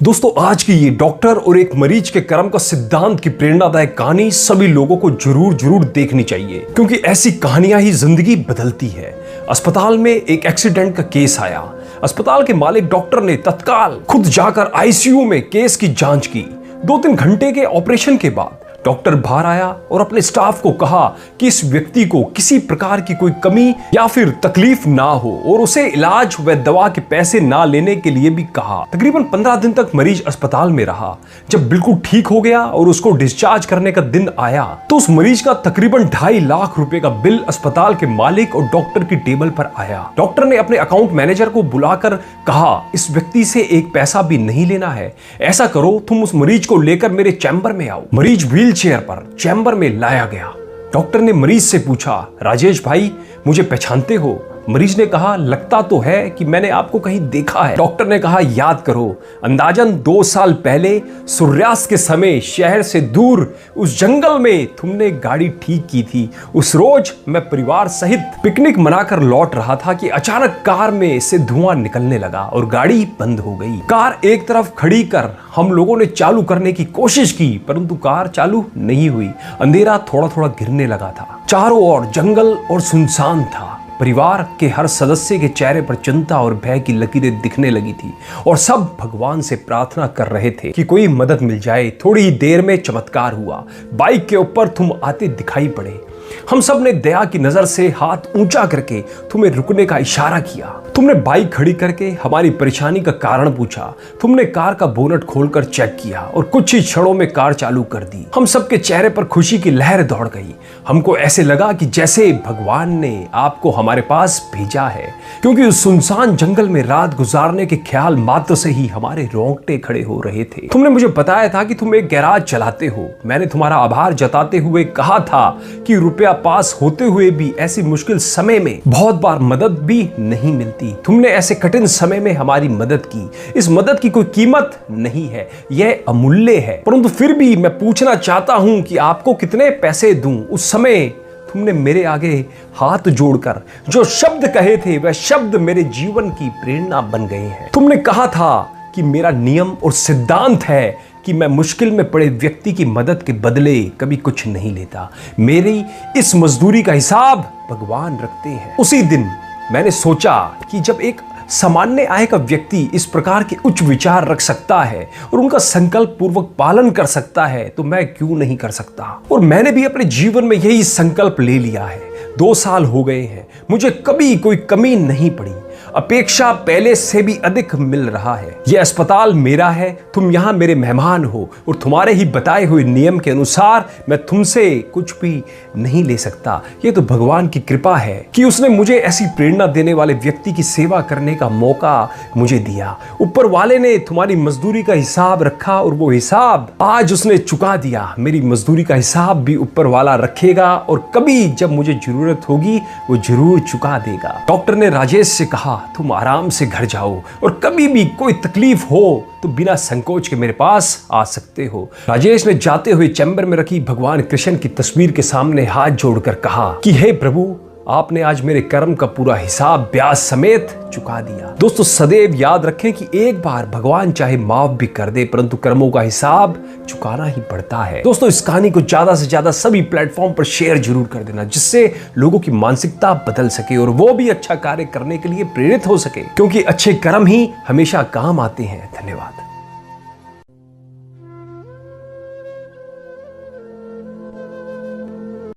दोस्तों आज की ये डॉक्टर और एक मरीज के कर्म का सिद्धांत की प्रेरणादायक कहानी सभी लोगों को जरूर देखनी चाहिए, क्योंकि ऐसी कहानियां ही जिंदगी बदलती है। अस्पताल में एक एक्सीडेंट का केस आया। अस्पताल के मालिक डॉक्टर ने तत्काल खुद जाकर आईसीयू में केस की जांच की। 2-3 घंटे के ऑपरेशन के बाद डॉक्टर बाहर आया और अपने स्टाफ को कहा कि इस व्यक्ति को किसी प्रकार की कोई कमी या फिर तकलीफ ना हो और उसे इलाज व दवा के पैसे ना लेने के लिए भी कहा। तकरीबन 15 दिन तक मरीज अस्पताल में रहा। जब बिल्कुल ठीक हो गया और उसको डिस्चार्ज करने का दिन आया तो उस मरीज का तकरीबन 2.5 लाख रुपए का बिल अस्पताल के मालिक और डॉक्टर की टेबल पर आया। डॉक्टर ने अपने अकाउंट मैनेजर को बुलाकर कहा, इस व्यक्ति से एक पैसा भी नहीं लेना है। ऐसा करो, तुम उस मरीज को लेकर मेरे चैम्बर में आओ। मरीज व्हीलचेयर पर चैम्बर में लाया गया। डॉक्टर ने मरीज से पूछा, राजेश भाई, मुझे पहचानते हो? मरीज ने कहा, लगता तो है कि मैंने आपको कहीं देखा है। डॉक्टर ने कहा, याद करो, अंदाजन 2 साल पहले सूर्यास्त के समय शहर से दूर उस जंगल में तुमने गाड़ी ठीक की थी। उस रोज मैं परिवार सहित पिकनिक मनाकर लौट रहा था कि अचानक कार में से धुआं निकलने लगा और गाड़ी बंद हो गई। कार एक तरफ खड़ी कर हम लोगों ने चालू करने की कोशिश की, परंतु कार चालू नहीं हुई। अंधेरा थोड़ा थोड़ा गिरने लगा था। चारों ओर जंगल और सुनसान था। परिवार के हर सदस्य के चेहरे पर चिंता और भय की लकीरें दिखने लगी थी और सब भगवान से प्रार्थना कर रहे थे कि कोई मदद मिल जाए। थोड़ी ही देर में चमत्कार हुआ। बाइक के ऊपर तुम आते दिखाई पड़े। हम सब ने दया की नजर से हाथ ऊंचा करके तुम्हें रुकने का इशारा किया। तुमने बाइक खड़ी करके हमारी परेशानी का कारण पूछा। तुमने कार का बोनट खोलकर चेक किया और कुछ ही क्षणों में कार चालू कर दी। हम सबके चेहरे पर खुशी की लहर दौड़ गई। हमको ऐसे लगा कि जैसे भगवान ने आपको हमारे पास भेजा है, क्योंकि उस सुनसान जंगल में रात गुजारने के ख्याल मात्र से ही हमारे रोंगटे खड़े हो रहे थे। तुमने मुझे बताया था कि तुम एक गैराज चलाते हो। मैंने तुम्हारा आभार जताते हुए कहा था कि रुपया पास होते हुए भी ऐसी मुश्किल समय में बहुत बार मदद भी नहीं मिलती। तुमने ऐसे कठिन समय में हमारी मदद की। इस मदद की कोई कीमत नहीं है, यह अमूल्य है। परंतु फिर भी मैं पूछना चाहता हूं कि आपको कितने पैसे दूं? उस समय तुमने मेरे आगे हाथ जोड़कर जो शब्द कहे थे वह शब्द मेरे जीवन की प्रेरणा बन गए हैं। तुमने कहा था कि मेरा नियम और सिद्धांत है कि मैं मुश्किल में पड़े व्यक्ति की मदद के बदले कभी कुछ नहीं लेता। मेरी इस मजदूरी का हिसाब भगवान रखते हैं। उसी दिन मैंने सोचा कि जब एक सामान्य आय का व्यक्ति इस प्रकार के उच्च विचार रख सकता है और उनका संकल्प पूर्वक पालन कर सकता है तो मैं क्यों नहीं कर सकता। और मैंने भी अपने जीवन में यही संकल्प ले लिया है। 2 साल हो गए हैं, मुझे कभी कोई कमी नहीं पड़ी। अपेक्षा पहले से भी अधिक मिल रहा है। यह अस्पताल मेरा है, तुम यहाँ मेरे मेहमान हो और तुम्हारे ही बताए हुए नियम के अनुसार मैं तुमसे कुछ भी नहीं ले सकता। यह तो भगवान की कृपा है कि उसने मुझे ऐसी प्रेरणा देने वाले व्यक्ति की सेवा करने का मौका मुझे दिया। ऊपर वाले ने तुम्हारी मजदूरी का हिसाब रखा और वो हिसाब आज उसने चुका दिया। मेरी मजदूरी का हिसाब भी ऊपर वाला रखेगा और कभी जब मुझे जरूरत होगी वो जरूर चुका देगा। डॉक्टर ने राजेश से कहा, तुम आराम से घर जाओ और कभी भी कोई तकलीफ हो तो बिना संकोच के मेरे पास आ सकते हो। राजेश ने जाते हुए चैम्बर में रखी भगवान कृष्ण की तस्वीर के सामने हाथ जोड़कर कहा कि हे प्रभु, आपने आज मेरे कर्म का पूरा हिसाब ब्याज समेत चुका दिया। दोस्तों सदैव याद रखें कि एक बार भगवान चाहे माफ भी कर दे, परंतु कर्मों का हिसाब चुकाना ही पड़ता है। दोस्तों इस कहानी को ज्यादा से ज्यादा सभी प्लेटफॉर्म पर शेयर जरूर कर देना, जिससे लोगों की मानसिकता बदल सके और वो भी अच्छा कार्य करने के लिए प्रेरित हो सके, क्योंकि अच्छे कर्म ही हमेशा काम आते हैं। धन्यवाद।